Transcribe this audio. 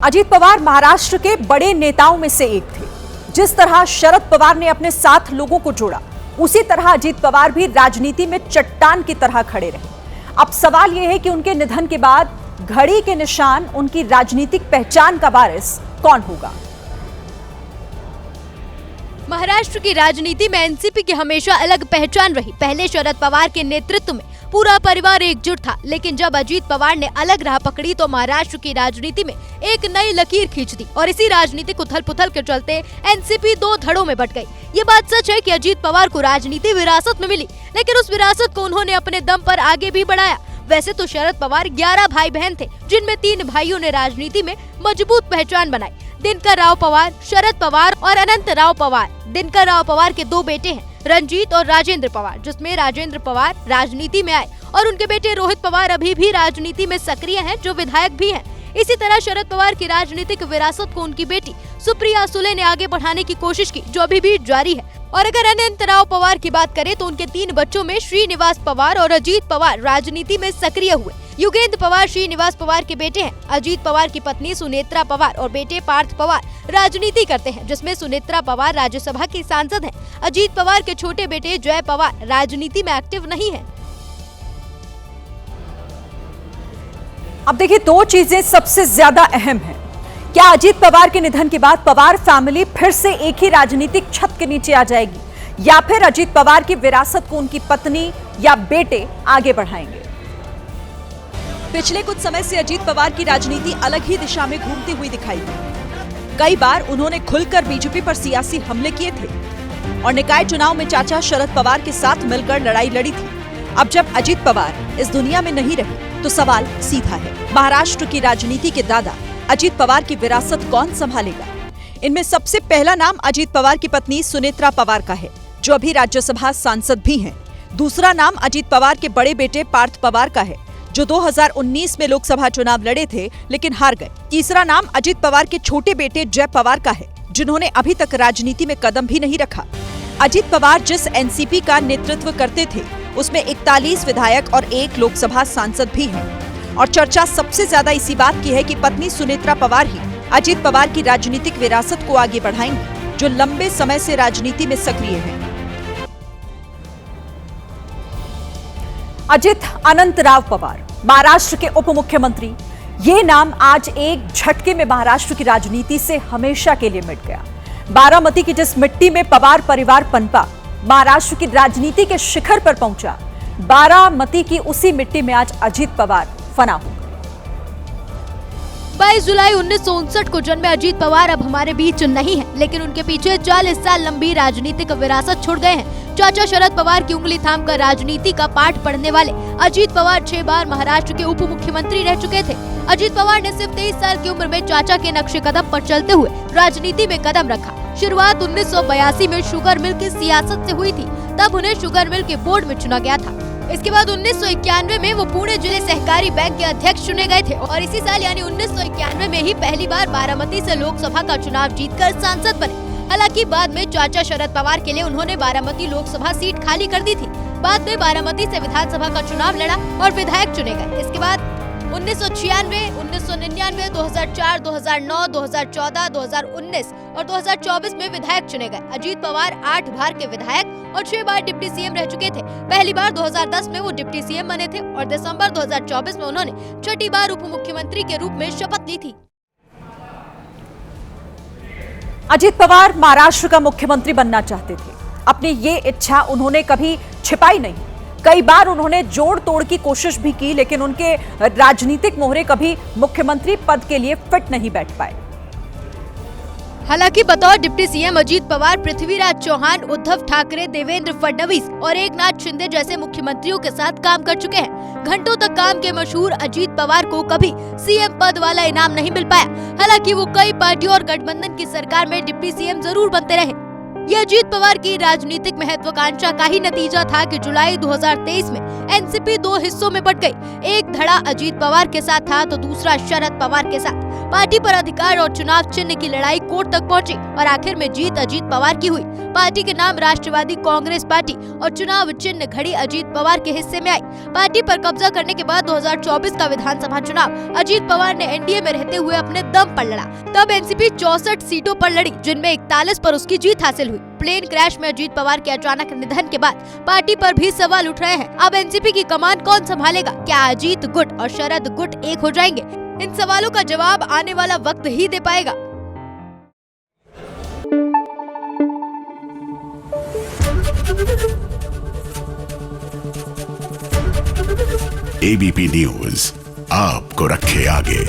अजीत पवार महाराष्ट्र के बड़े नेताओं में से एक थे। जिस तरह शरद पवार ने अपने साथ लोगों को जोड़ा, उसी तरह अजीत पवार भी राजनीति में चट्टान की तरह खड़े रहे। अब सवाल यह है कि उनके निधन के बाद घड़ी के निशान उनकी राजनीतिक पहचान का वारिस कौन होगा। महाराष्ट्र की राजनीति में एनसीपी की हमेशा अलग पहचान रही। पहले शरद पवार के नेतृत्व में पूरा परिवार एकजुट था, लेकिन जब अजीत पवार ने अलग राह पकड़ी तो महाराष्ट्र की राजनीति में एक नई लकीर खींच दी और इसी राजनीतिक उथल-पुथल के चलते एनसीपी दो धड़ों में बंट गई। ये बात सच है कि अजीत पवार को राजनीति विरासत में मिली, लेकिन उस विरासत को उन्होंने अपने दम पर आगे भी बढ़ाया। वैसे तो शरद पवार 11 भाई बहन थे, जिनमें 3 भाइयों ने राजनीति में मजबूत पहचान बनाई। दिनकर राव पवार, शरद पवार और अनंत राव पवार। दिनकर राव पवार के 2 बेटे हैं, रंजीत और राजेंद्र पवार, जिसमें राजेंद्र पवार राजनीति में आए और उनके बेटे रोहित पवार अभी भी राजनीति में सक्रिय हैं, जो विधायक भी हैं। इसी तरह शरद पवार की राजनीतिक विरासत को उनकी बेटी सुप्रिया सुले ने आगे बढ़ाने की कोशिश की, जो अभी भी जारी है। और अगर अनंत राव पवार की बात करें तो उनके 3 बच्चों में श्रीनिवास पवार और अजीत पवार राजनीति में सक्रिय हुए। युगेंद्र पवार श्रीनिवास पवार के बेटे हैं। अजीत पवार की पत्नी सुनेत्रा पवार और बेटे पार्थ पवार राजनीति करते हैं, जिसमें सुनेत्रा पवार राज्यसभा की सांसद हैं। अजीत पवार के छोटे बेटे जय पवार राजनीति में एक्टिव नहीं है। अब देखिए, 2 चीजें सबसे ज्यादा अहम हैं। क्या अजीत पवार के निधन के बाद पवार फैमिली फिर से एक ही राजनीतिक छत के नीचे आ जाएगी, या फिर अजीत पवार की विरासत को उनकी पत्नी या बेटे आगे बढ़ाएंगे। पिछले कुछ समय से अजीत पवार की राजनीति अलग ही दिशा में घूमती हुई दिखाई दी। कई बार उन्होंने खुलकर बीजेपी पर सियासी हमले किए थे और निकाय चुनाव में चाचा शरद पवार के साथ मिलकर लड़ाई लड़ी थी। अब जब अजीत पवार इस दुनिया में नहीं रहे तो सवाल सीधा है, महाराष्ट्र की राजनीति के दादा अजीत पवार की विरासत कौन संभालेगा। इनमें सबसे पहला नाम अजीत पवार की पत्नी सुनेत्रा पवार का है, जो अभी राज्यसभा सांसद भी हैं। दूसरा नाम अजीत पवार के बड़े बेटे पार्थ पवार का है, जो 2019 में लोकसभा चुनाव लड़े थे लेकिन हार गए। तीसरा नाम अजीत पवार के छोटे बेटे जय पवार का है, जिन्होंने अभी तक राजनीति में कदम भी नहीं रखा। अजीत पवार जिस एनसीपी का नेतृत्व करते थे, उसमें 41 विधायक और 1 लोकसभा सांसद भी हैं। और चर्चा सबसे ज्यादा इसी बात की है कि पत्नी सुनेत्रा पवार ही अजीत पवार की राजनीतिक विरासत को आगे बढ़ाएंगी, जो लंबे समय से राजनीति में सक्रिय हैं। अजित अनंत राव पवार, महाराष्ट्र के उप मुख्यमंत्री। ये नाम आज एक झटके में महाराष्ट्र की राजनीति से हमेशा के लिए मिट गया। बारामती की जिस मिट्टी में पवार परिवार पनपा, महाराष्ट्र की राजनीति के शिखर पर पहुंचा, बारामती की उसी मिट्टी में आज अजीत पवार फना हो गए। 22 जुलाई 1959 को जन्मे अजीत पवार अब हमारे बीच नहीं है, लेकिन उनके पीछे 40 साल लंबी राजनीतिक विरासत छोड़ गए हैं। चाचा शरद पवार की उंगली थामकर राजनीति का पाठ पढ़ने वाले अजीत पवार 6 बार महाराष्ट्र के उप मुख्यमंत्री रह चुके थे। अजीत पवार ने सिर्फ 23 साल की उम्र में चाचा के नक्शे कदम पर चलते हुए राजनीति में कदम रखा। शुरुआत 1982 में शुगर मिल की सियासत से हुई थी, तब उन्हें शुगर मिल के बोर्ड में चुना गया था। इसके बाद 1991 में वो पुणे जिले सहकारी बैंक के अध्यक्ष चुने गए थे और इसी साल यानी 1991 में ही पहली बार बारामती से लोकसभा का चुनाव जीतकर सांसद बने। हालांकि बाद में चाचा शरद पवार के लिए उन्होंने बारामती लोकसभा सीट खाली कर दी थी। बाद में बारामती से विधानसभा का चुनाव लड़ा और विधायक चुने गए। इसके बाद 1996, 1999, 2004, 2009, 2014, 2019 और 2024 में विधायक चुने गए। अजीत पवार 8 बार के विधायक और 6 बार डिप्टी सीएम रह चुके थे। पहली बार 2010 में वो डिप्टी सीएम बने थे और दिसंबर 2024 में उन्होंने 6ठी बार उप मुख्यमंत्री के रूप में शपथ ली थी। अजीत पवार महाराष्ट्र का मुख्यमंत्री बनना चाहते थे। अपनी ये इच्छा उन्होंने कभी छिपाई नहीं। कई बार उन्होंने जोड़ तोड़ की कोशिश भी की, लेकिन उनके राजनीतिक मोहरे कभी मुख्यमंत्री पद के लिए फिट नहीं बैठ पाए। हालांकि बतौर डिप्टी सीएम अजीत पवार पृथ्वीराज चौहान, उद्धव ठाकरे, देवेंद्र फडणवीस और एकनाथ शिंदे जैसे मुख्यमंत्रियों के साथ काम कर चुके हैं। घंटों तक काम के मशहूर अजीत पवार को कभी सीएम पद वाला इनाम नहीं मिल पाया। हालांकि वो कई पार्टियों और गठबंधन की सरकार में डिप्टी सीएम जरूर बनते रहे। ये अजीत पवार की राजनीतिक महत्वाकांक्षा का ही नतीजा था कि जुलाई 2023 में एनसीपी 2 हिस्सों में बंट गई। एक धड़ा अजीत पवार के साथ था तो दूसरा शरद पवार के साथ। पार्टी पर अधिकार और चुनाव चिन्ह की लड़ाई कोर्ट तक पहुंची और आखिर में जीत अजीत पवार की हुई। पार्टी के नाम राष्ट्रवादी कांग्रेस पार्टी और चुनाव चिन्ह घड़ी अजीत पवार के हिस्से में आई। पार्टी पर कब्जा करने के बाद 2024 का विधानसभा चुनाव अजीत पवार ने एनडीए में रहते हुए अपने दम पर लड़ा। तब एनसीपी 64 सीटों पर लड़ी, जिनमें 41 पर उसकी जीत हासिल हुई। प्लेन क्रैश में अजीत पवार के अचानक निधन के बाद पार्टी पर भी सवाल उठ रहे हैं। अब एनसीपी की कमान कौन संभालेगा? क्या अजीत गुट और शरद गुट एक हो जाएंगे? इन सवालों का जवाब आने वाला वक्त ही दे पाएगा। एबीपी न्यूज आपको रखे आगे।